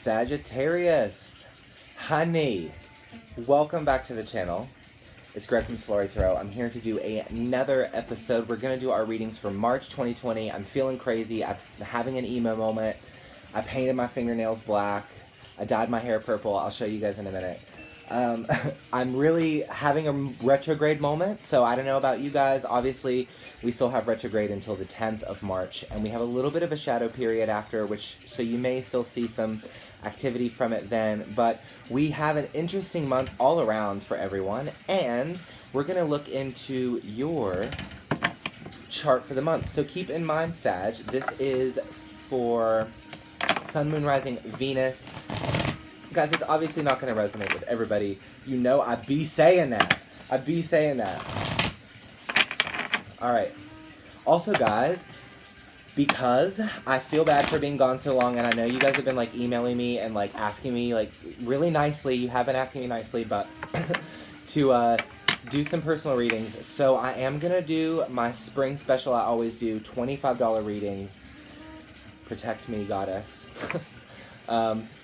Sagittarius, honey, welcome back to the channel. It's Greg from Slory Tarot. I'm here to do another episode. We're going to do our readings for March 2020. I'm feeling crazy. I'm having an emo moment. I painted my fingernails black. I dyed my hair purple. I'll show you guys in a minute. I'm really having a retrograde moment, so I don't know about you guys. Obviously, we still have retrograde until the 10th of March, and we have a little bit of a shadow period after, so you may still see some activity from it then, but we have an interesting month all around for everyone, and we're going to look into your chart for the month. So keep in mind, Sag, this is for Sun, Moon, Rising, Venus. Guys, it's obviously not going to resonate with everybody. You know, I be saying that. All right. Also, guys, because I feel bad for being gone so long, and I know you guys have been, like, emailing me and, like, asking me, like, really nicely. You have been asking me nicely, but to do some personal readings. So I am going to do my spring special. I always do $25 readings. Protect me, goddess.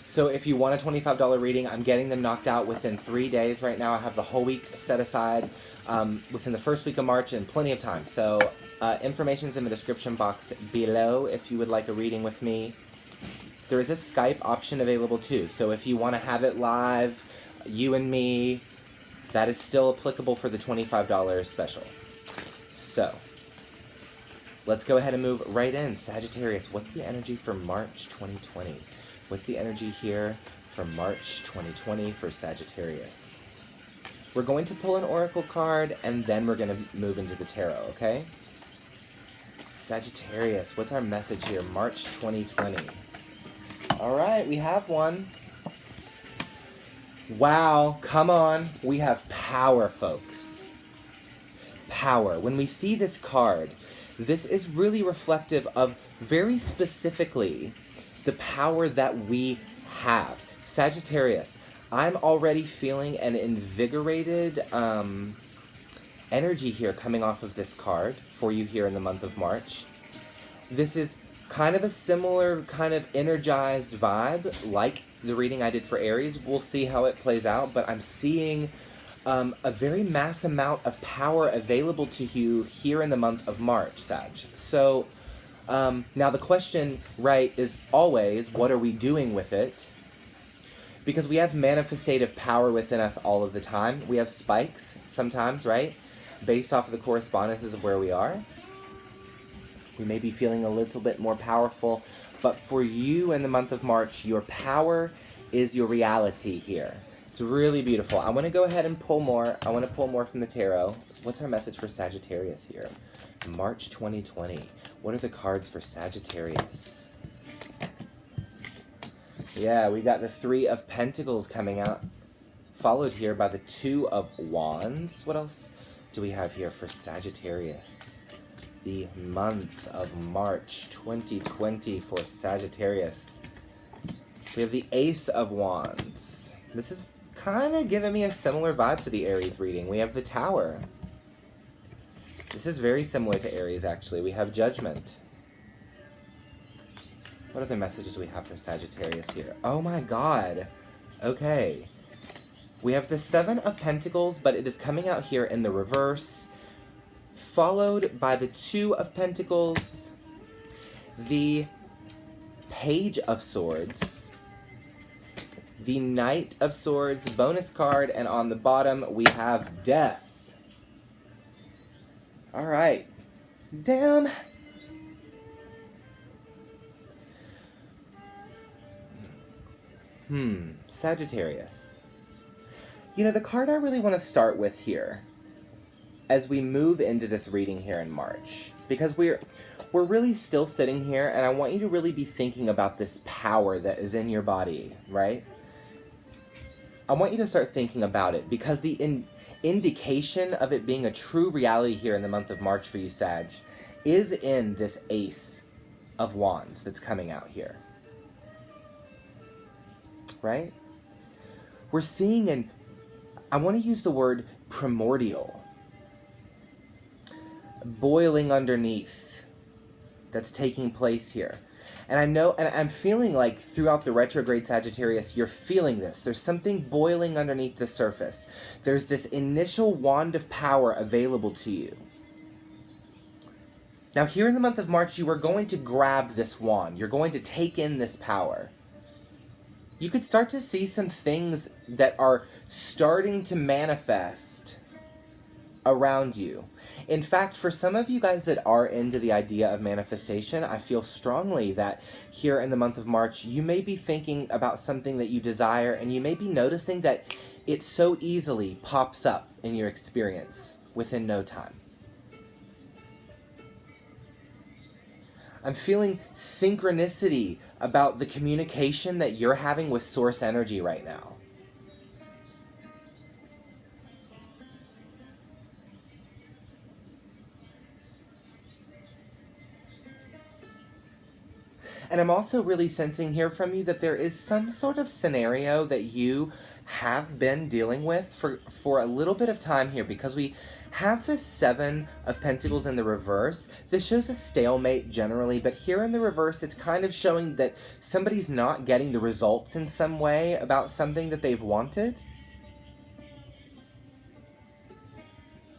So if you want a $25 reading, I'm getting them knocked out within 3 days right now. I have the whole week set aside within the first week of March and plenty of time. So information's in the description box below if you would like a reading with me. There is a Skype option available too. So if you want to have it live, you and me, that is still applicable for the $25 special. So let's go ahead and move right in. Sagittarius, what's the energy for March 2020? What's the energy here for March 2020 for Sagittarius? We're going to pull an oracle card, and then we're going to move into the tarot, okay? Sagittarius, what's our message here? March 2020. All right, we have one. Wow, come on. We have power, folks. Power. When we see this card, this is really reflective of, very specifically, the power that we have. Sagittarius, I'm already feeling an invigorated energy here coming off of this card for you here in the month of March. This is kind of a similar kind of energized vibe like the reading I did for Aries. We'll see how it plays out, but I'm seeing a very mass amount of power available to you here in the month of March, Sag. So now the question, right, is always, what are we doing with it? Because we have manifestative power within us all of the time. We have spikes sometimes, right? Based off of the correspondences of where we are. We may be feeling a little bit more powerful, but for you in the month of March, your power is your reality here. It's really beautiful. I want to go ahead and pull more. I want to pull more from the tarot. What's our message for Sagittarius here? March 2020. What are the cards for Sagittarius? Yeah, we got the Three of Pentacles coming out, followed here by the Two of Wands. What else do we have here for Sagittarius? The month of March 2020 for Sagittarius. We have the Ace of Wands. This is kind of giving me a similar vibe to the Aries reading. We have the Tower. This is very similar to Aries, actually. We have Judgment. What other messages we have for Sagittarius here? Oh my god. Okay. We have the Seven of Pentacles, but it is coming out here in the reverse, followed by the Two of Pentacles, the Page of Swords, the Knight of Swords bonus card, and on the bottom we have Death. All right. Damn. Sagittarius. You know, the card I really want to start with here as we move into this reading here in March, because we're really still sitting here, and I want you to really be thinking about this power that is in your body, right? I want you to start thinking about it, because the indication of it being a true reality here in the month of March for you, Sag, is in this Ace of Wands that's coming out here. Right? We're seeing I want to use the word primordial, boiling underneath, that's taking place here. And I know, and I'm feeling like throughout the retrograde Sagittarius, you're feeling this. There's something boiling underneath the surface. There's this initial wand of power available to you. Now, here in the month of March, you are going to grab this wand. You're going to take in this power. You could start to see some things that are starting to manifest around you. In fact, for some of you guys that are into the idea of manifestation, I feel strongly that here in the month of March, you may be thinking about something that you desire, and you may be noticing that it so easily pops up in your experience within no time. I'm feeling synchronicity about the communication that you're having with source energy right now. And I'm also really sensing here from you that there is some sort of scenario that you have been dealing with for a little bit of time here, because we have this Seven of Pentacles in the reverse. This shows a stalemate generally, but here in the reverse, it's kind of showing that somebody's not getting the results in some way about something that they've wanted.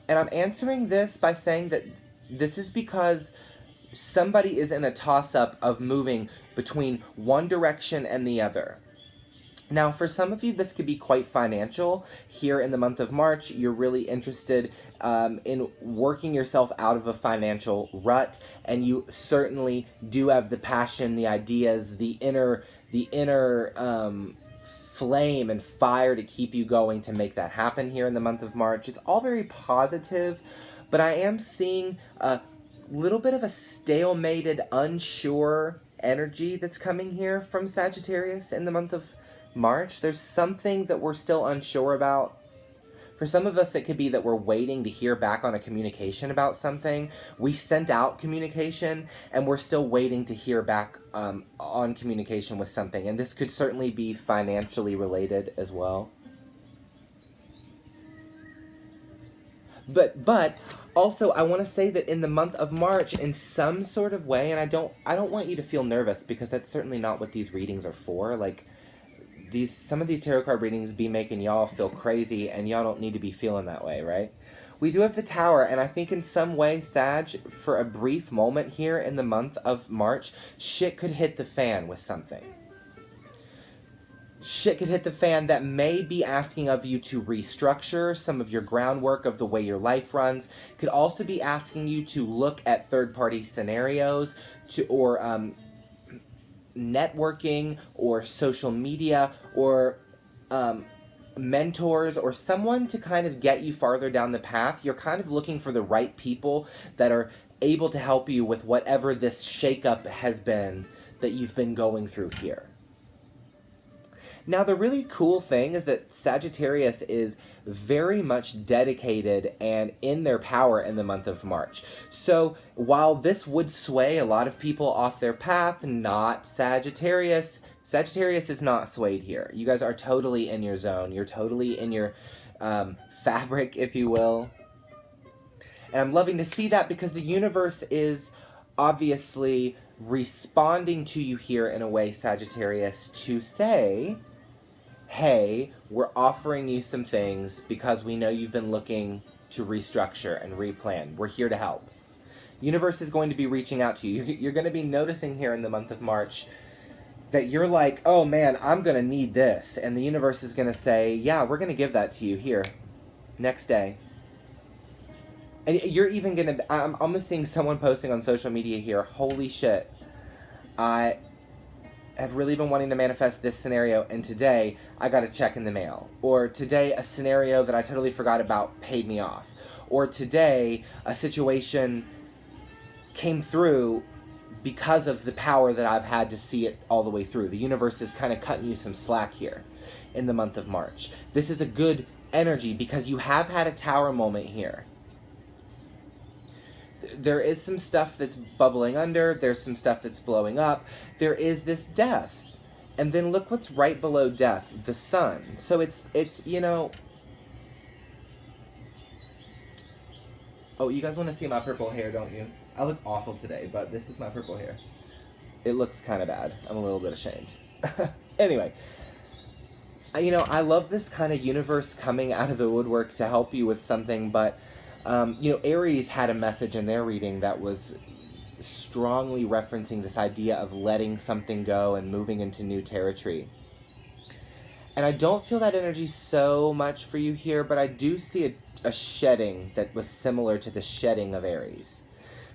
And I'm answering this by saying that this is because somebody is in a toss-up of moving between one direction and the other. Now, for some of you, this could be quite financial. Here in the month of March, you're really interested in working yourself out of a financial rut, and you certainly do have the passion, the ideas, the inner flame and fire to keep you going to make that happen here in the month of March. It's all very positive, but I am seeing a little bit of a stalemated, unsure energy that's coming here from Sagittarius in the month of March. There's something that we're still unsure about. For some of us, it could be that we're waiting to hear back on a communication about something. We sent out communication, and we're still waiting to hear back on communication with something. And this could certainly be financially related as well. But also, I want to say that in the month of March, in some sort of way, and I don't want you to feel nervous, because that's certainly not what these readings are for. Like, some of these tarot card readings be making y'all feel crazy, and y'all don't need to be feeling that way, right? We do have the Tower, and I think in some way, Sag, for a brief moment here in the month of March, shit could hit the fan with something. Shit could hit the fan that may be asking of you to restructure some of your groundwork of the way your life runs. Could also be asking you to look at third-party scenarios or networking or social media or mentors or someone to kind of get you farther down the path. You're kind of looking for the right people that are able to help you with whatever this shakeup has been that you've been going through here. Now, the really cool thing is that Sagittarius is very much dedicated and in their power in the month of March. So while this would sway a lot of people off their path, not Sagittarius. Sagittarius is not swayed here. You guys are totally in your zone. You're totally in your fabric, if you will. And I'm loving to see that, because the universe is obviously responding to you here in a way, Sagittarius, to say, hey, we're offering you some things because we know you've been looking to restructure and replan. We're here to help. Universe is going to be reaching out to you. You're going to be noticing here in the month of March that you're like, oh man, I'm going to need this. And the universe is going to say, yeah, we're going to give that to you here next day. And you're even going to, I'm almost seeing someone posting on social media here, holy shit, I have really been wanting to manifest this scenario, and today I got a check in the mail. Or today a scenario that I totally forgot about paid me off. Or today a situation came through because of the power that I've had to see it all the way through. The universe is kind of cutting you some slack here in the month of March. This is a good energy because you have had a Tower moment here. There is some stuff that's bubbling under. There's some stuff that's blowing up. There is this death. And then look what's right below death, the sun. So it's you know... Oh, you guys want to see my purple hair, don't you? I look awful today, but this is my purple hair. It looks kind of bad. I'm a little bit ashamed. Anyway, you know, I love this kind of universe coming out of the woodwork to help you with something, but, you know, Aries had a message in their reading that was strongly referencing this idea of letting something go and moving into new territory. And I don't feel that energy so much for you here, but I do see a shedding that was similar to the shedding of Aries.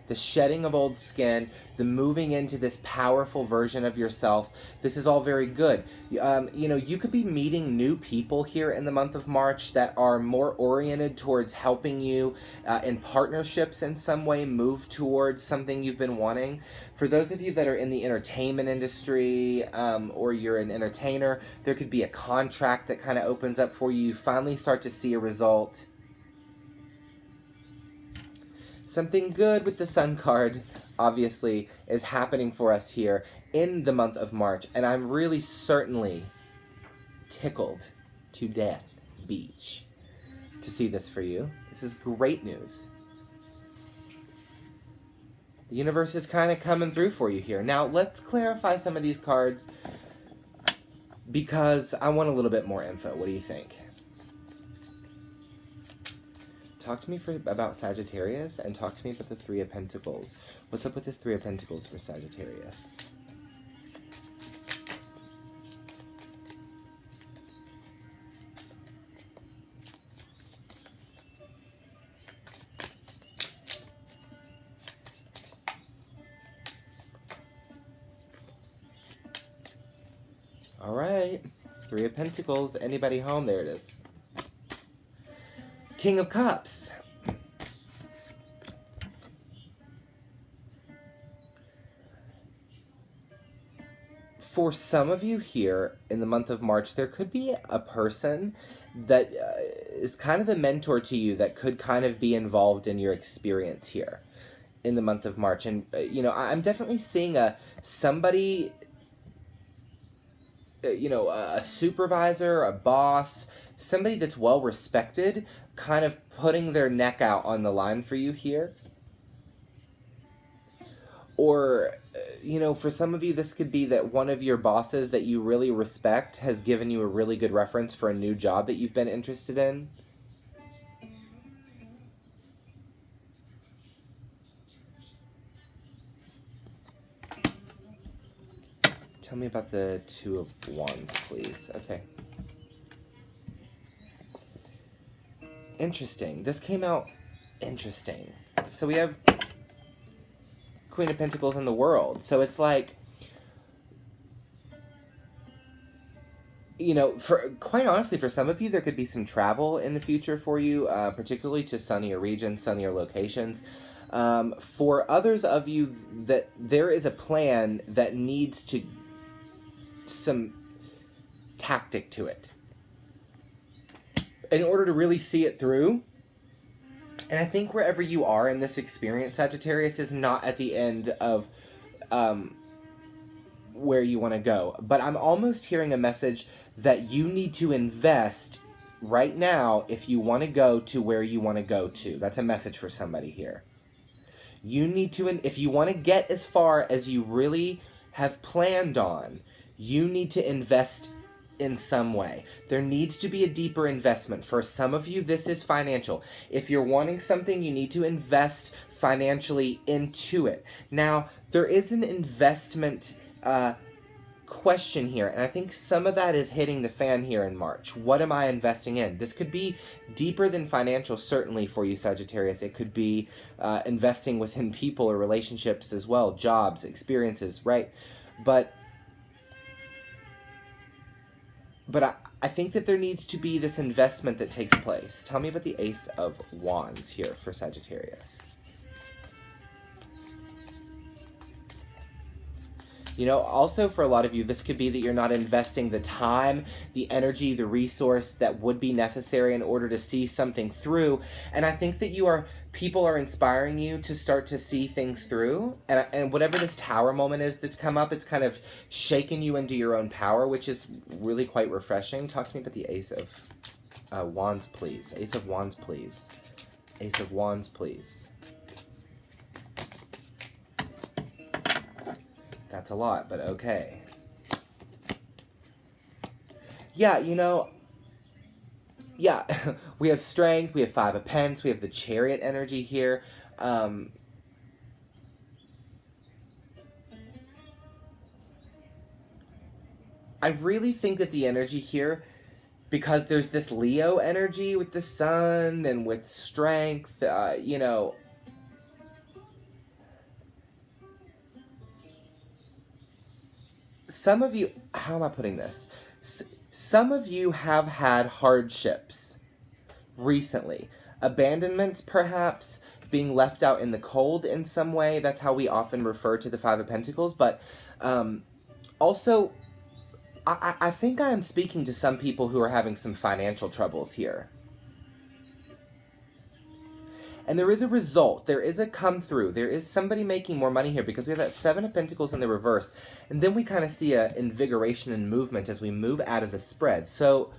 The shedding of old skin, the moving into this powerful version of yourself. This is all very good. You know, you could be meeting new people here in the month of March that are more oriented towards helping you in partnerships in some way move towards something you've been wanting. For those of you that are in the entertainment industry or you're an entertainer, there could be a contract that kind of opens up for you. You finally start to see a result. Something good with the Sun card, obviously, is happening for us here in the month of March. And I'm really certainly tickled to death, beach, to see this for you. This is great news. The universe is kind of coming through for you here. Now, let's clarify some of these cards because I want a little bit more info. What do you think? Talk to me about Sagittarius, and talk to me about the Three of Pentacles. What's up with this Three of Pentacles for Sagittarius? All right, Three of Pentacles. Anybody home? There it is. King of Cups. For some of you here in the month of March, there could be a person that is kind of a mentor to you that could kind of be involved in your experience here in the month of March. And, you know, I'm definitely seeing somebody, you know, a supervisor, a boss, somebody that's well respected, kind of putting their neck out on the line for you here. Or, you know, for some of you, this could be that one of your bosses that you really respect has given you a really good reference for a new job that you've been interested in. Tell me about the Two of Wands, please. Okay. Interesting. This came out interesting. So we have Queen of Pentacles in the World. So it's like, you know, for quite honestly, for some of you, there could be some travel in the future for you, particularly to sunnier regions, sunnier locations. For others of you, that there is a plan that needs to some tactic to it in order to really see it through. And I think wherever you are in this experience, Sagittarius, is not at the end of where you want to go. But I'm almost hearing a message that you need to invest right now if you want to go to where you want to go to. That's a message for somebody here. You need to, if you want to get as far as you really have planned on, you need to invest in some way. There needs to be a deeper investment. For some of you, this is financial. If you're wanting something, you need to invest financially into it. Now, there is an investment question here, and I think some of that is hitting the fan here in March. What am I investing in? This could be deeper than financial, certainly, for you, Sagittarius. It could be investing within people or relationships as well, jobs, experiences, right? But I think that there needs to be this investment that takes place. Tell me about the Ace of Wands here for Sagittarius. You know, also for a lot of you, this could be that you're not investing the time, the energy, the resource that would be necessary in order to see something through. And I think that people are inspiring you to start to see things through. And whatever this Tower moment is that's come up, it's kind of shaken you into your own power, which is really quite refreshing. Talk to me about the Ace of Wands, please. Ace of Wands, please. Ace of Wands, please. That's a lot, but okay. Yeah, you know, yeah, we have strength, we have 5 of Pents, we have the Chariot energy here. I really think that the energy here, because there's this Leo energy with the sun and with strength, you know, some of you, how am I putting this? Some of you have had hardships recently. Abandonments, perhaps, being left out in the cold in some way. That's how we often refer to the 5 of Pentacles. But also, I think I am speaking to some people who are having some financial troubles here. And there is a result. There is a come through. There is somebody making more money here because we have that 7 of Pentacles in the reverse. And then we kind of see a invigoration and movement as we move out of the spread. So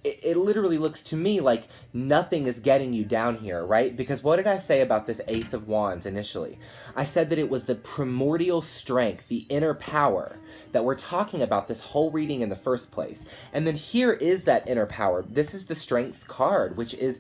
it literally looks to me like nothing is getting you down here, right? Because what did I say about this Ace of Wands initially? I said that it was the primordial strength, the inner power that we're talking about this whole reading in the first place. And then here is that inner power. This is the Strength card, which is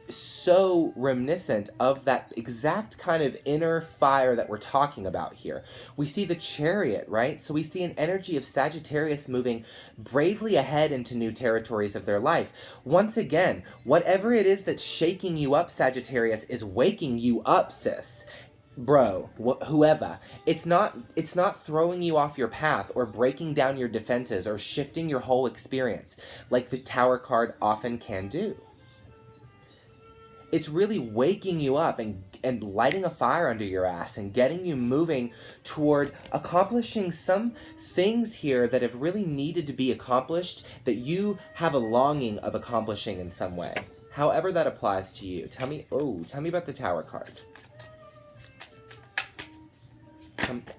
so reminiscent of that exact kind of inner fire that we're talking about here. We see the Chariot, right? So we see an energy of Sagittarius moving bravely ahead into new territories of their life. Once again, whatever it is that's shaking you up, Sagittarius, is waking you up, sis. Bro, whoever. It's not throwing you off your path or breaking down your defenses or shifting your whole experience like the Tower card often can do. It's really waking you up and lighting a fire under your ass and getting you moving toward accomplishing some things here that have really needed to be accomplished, that you have a longing of accomplishing in some way. However that applies to you. Tell me about the Tower card.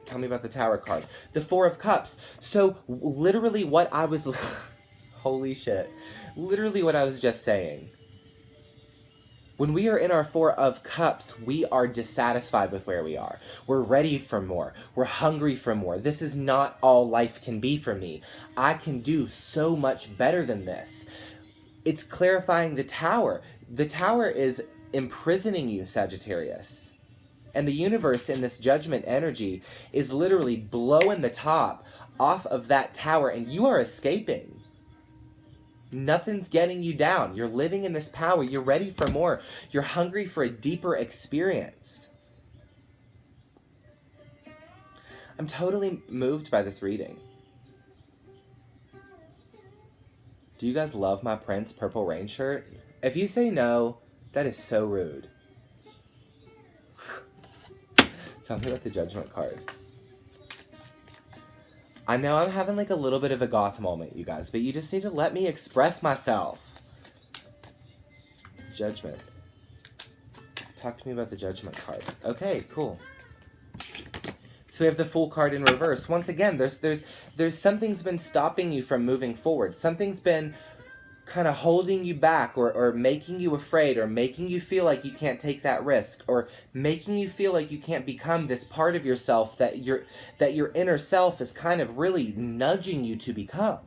Tell me about the Tower card. The 4 of Cups. So literally what I was... Holy shit. Literally what I was just saying. When we are in our 4 of Cups, we are dissatisfied with where we are. We're ready for more. We're hungry for more. This is not all life can be for me. I can do so much better than this. It's clarifying the Tower. The Tower is imprisoning you, Sagittarius. And the universe in this judgment energy is literally blowing the top off of that tower, and you are escaping. Nothing's getting you down. You're living in this power. You're ready for more. You're hungry for a deeper experience. I'm totally moved by this reading. Do you guys love my Prince Purple Rain shirt? If you say no, that is so rude. Tell me about the Judgment card. I know I'm having like a little bit of a goth moment, you guys, but you just need to let me express myself. Judgment. Talk to me about the Judgment card. Okay, cool. So we have the Fool card in reverse. Once again, there's something's been stopping you from moving forward. Something's been kind of holding you back or making you afraid or making you feel like you can't take that risk or making you feel like you can't become this part of yourself that your inner self is kind of really nudging you to become.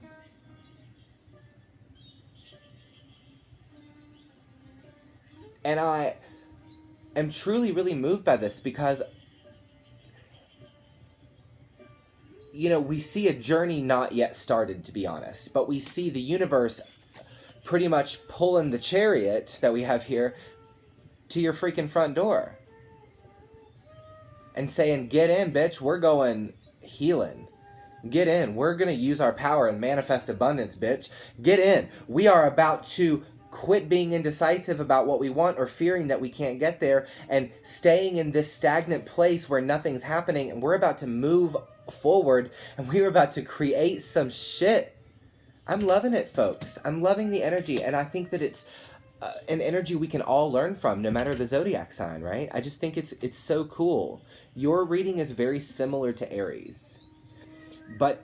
And I am truly really moved by this because, you know, we see a journey not yet started, to be honest, but we see the universe pretty much pulling the Chariot that we have here to your freaking front door. And saying, get in, bitch, we're going healing. Get in, we're going to use our power and manifest abundance, bitch. Get in. We are about to quit being indecisive about what we want or fearing that we can't get there and staying in this stagnant place where nothing's happening, and we're about to move forward and we're about to create some shit. I'm loving it, folks. I'm loving the energy, and I think that it's an energy we can all learn from, no matter the zodiac sign, right? I just think it's so cool. Your reading is very similar to Aries. But,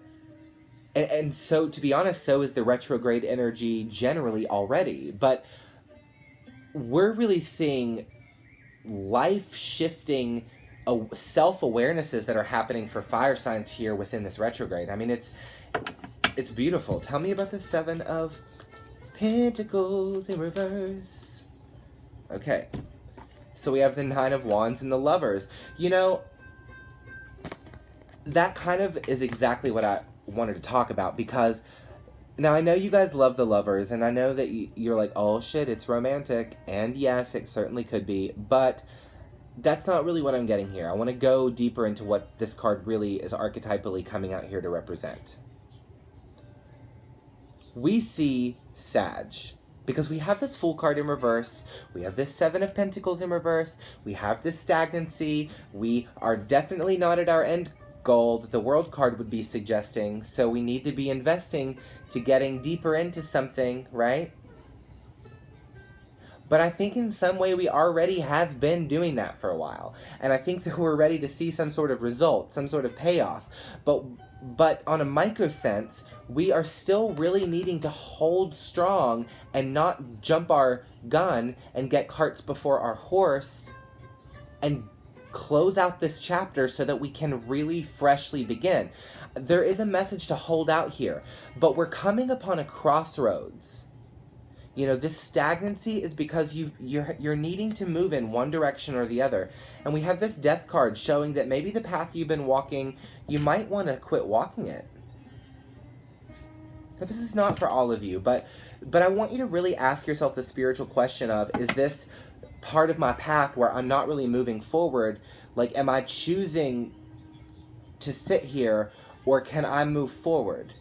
and so, to be honest, so is the retrograde energy generally already. But we're really seeing life-shifting self-awarenesses that are happening for fire signs here within this retrograde. I mean, it's beautiful. Tell me about the Seven of Pentacles in reverse. Okay. So we have the Nine of Wands and the Lovers. You know, that kind of is exactly what I wanted to talk about, because now I know you guys love the Lovers, and I know that you're like, oh shit, it's romantic. And yes, it certainly could be, but that's not really what I'm getting here. I want to go deeper into what this card really is archetypally coming out here to represent. We see Sag, because we have this Fool card in reverse, we have this Seven of Pentacles in reverse, we have this stagnancy, we are definitely not at our end goal that the World card would be suggesting, so we need to be investing to getting deeper into something, right? But I think in some way we already have been doing that for a while. And I think that we're ready to see some sort of result, some sort of payoff. But on a micro sense, we are still really needing to hold strong and not jump our gun and get carts before our horse and close out this chapter so that we can really freshly begin. There is a message to hold out here, but we're coming upon a crossroads. You know, this stagnancy is because you're needing to move in one direction or the other. And we have this Death card showing that maybe the path you've been walking, you might want to quit walking it. Now, this is not for all of you, but I want you to really ask yourself the spiritual question of, is this part of my path where I'm not really moving forward? Like, am I choosing to sit here, or can I move forward?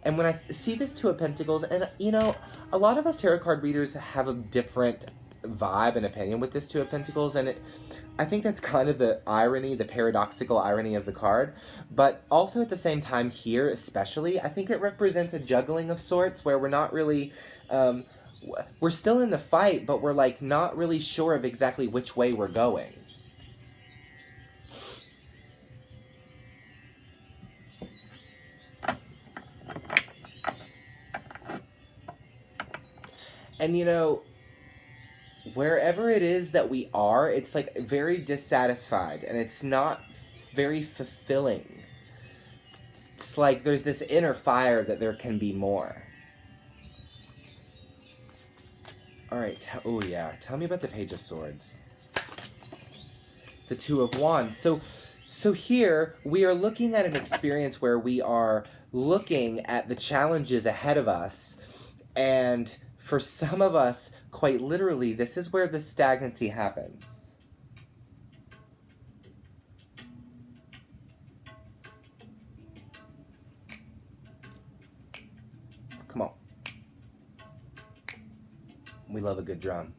And when I see this Two of Pentacles, and you know, a lot of us tarot card readers have a different vibe and opinion with this Two of Pentacles, and I think that's kind of the irony, the paradoxical irony of the card. But also at the same time here, especially, I think it represents a juggling of sorts where we're not really, we're still in the fight, but we're like not really sure of exactly which way we're going. And you know, wherever it is that we are, it's like very dissatisfied and it's not very fulfilling. It's like there's this inner fire that there can be more. All right, oh yeah, tell me about the Page of Swords. The Two of Wands. So here we are looking at an experience where we are looking at the challenges ahead of us, and for some of us, quite literally, this is where the stagnancy happens. Come on. We love a good drum.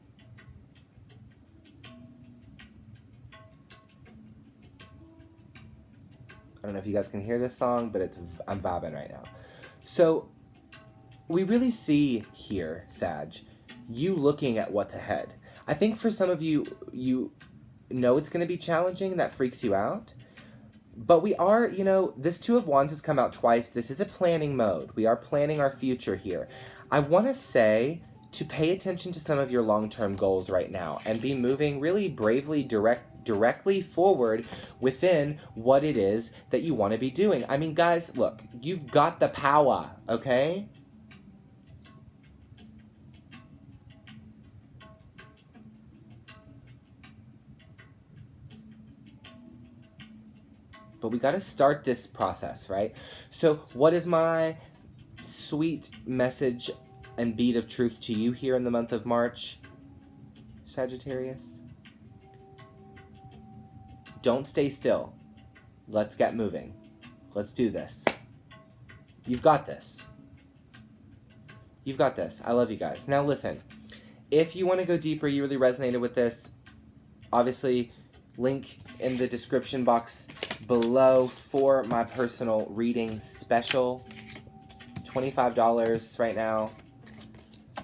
I don't know if you guys can hear this song, but I'm vibing right now. So we really see here, Sag, you looking at what's ahead. I think for some of you, you know it's going to be challenging. That freaks you out. But we are, you know, this Two of Wands has come out twice. This is a planning mode. We are planning our future here. I want to say to pay attention to some of your long-term goals right now and be moving really bravely directly forward within what it is that you want to be doing. I mean, guys, look, you've got the power, okay? But we got to start this process, right? So what is my sweet message and bead of truth to you here in the month of March, Sagittarius? Don't stay still. Let's get moving. Let's do this. You've got this. You've got this. I love you guys. Now listen, if you want to go deeper, you really resonated with this, obviously, link in the description box below for my personal reading special. $25 right now.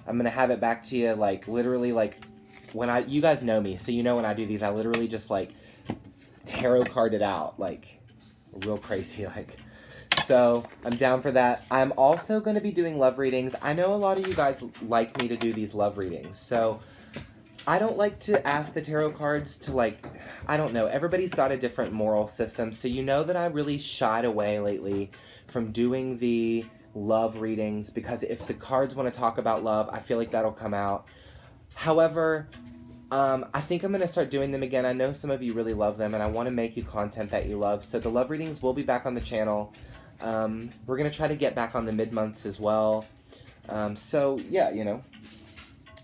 I'm gonna have it back to you like literally like when you guys know me, so you know when I do these, I literally just like tarot card it out like real crazy like. So I'm down for that. I'm also going to be doing love readings. I know a lot of you guys like me to do these love readings, so I don't like to ask the tarot cards to, like, I don't know. Everybody's got a different moral system. So you know that I really shied away lately from doing the love readings because if the cards want to talk about love, I feel like that'll come out. However, I think I'm going to start doing them again. I know some of you really love them, and I want to make you content that you love. So the love readings will be back on the channel. We're going to try to get back on the mid-months as well. So, yeah, you know.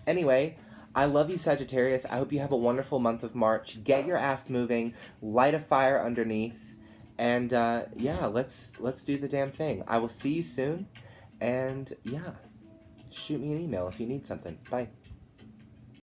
Anyway, I love you, Sagittarius. I hope you have a wonderful month of March. Get your ass moving. Light a fire underneath. And, yeah, let's do the damn thing. I will see you soon. And, yeah, shoot me an email if you need something. Bye.